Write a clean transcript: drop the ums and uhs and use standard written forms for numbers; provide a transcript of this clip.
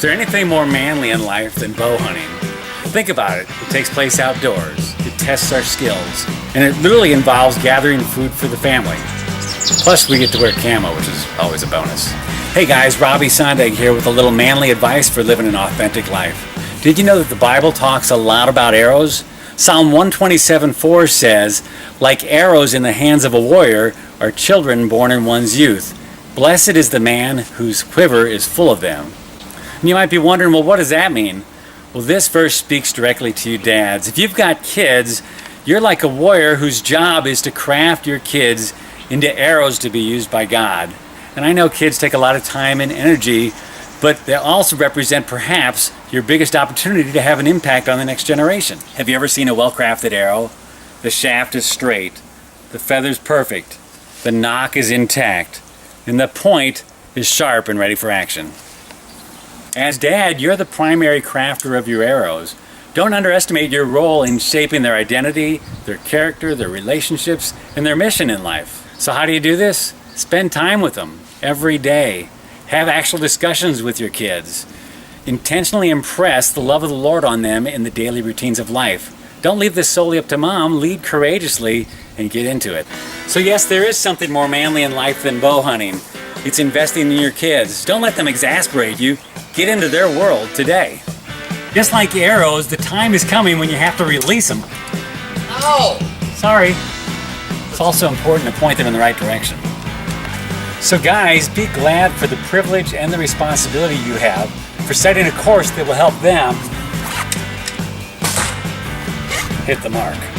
there anything more manly in life than bow hunting? Think about it. It takes place outdoors. It tests our skills. And it literally involves gathering food for the family. Plus, we get to wear camo, which is always a bonus. Hey guys, Robbie Sondag here with a little manly advice for living an authentic life. Did you know that the Bible talks a lot about arrows? Psalm 127:4 says, "Like arrows in the hands of a warrior are children born in one's youth. Blessed is the man whose quiver is full of them." And you might be wondering, well, what does that mean? Well, this verse speaks directly to you dads. If you've got kids, you're like a warrior whose job is to craft your kids into arrows to be used by God. And I know kids take a lot of time and energy, but they also represent perhaps your biggest opportunity to have an impact on the next generation. Have you ever seen a well-crafted arrow? The shaft is straight, the feather's perfect, the nock is intact, and the point is sharp and ready for action. As dad, you're the primary crafter of your arrows. Don't underestimate your role in shaping their identity, their character, their relationships, and their mission in life. So how do you do this? Spend time with them every day. Have actual discussions with your kids. Intentionally impress the love of the Lord on them in the daily routines of life. Don't leave this solely up to mom. Lead courageously and get into it. So yes, there is something more manly in life than bow hunting. It's investing in your kids. Don't let them exasperate you. Get into their world today. Just like arrows, the time is coming when you have to release them. Oh! Sorry. It's also important to point them in the right direction. So guys, be glad for the privilege and the responsibility you have for setting a course that will help them hit the mark.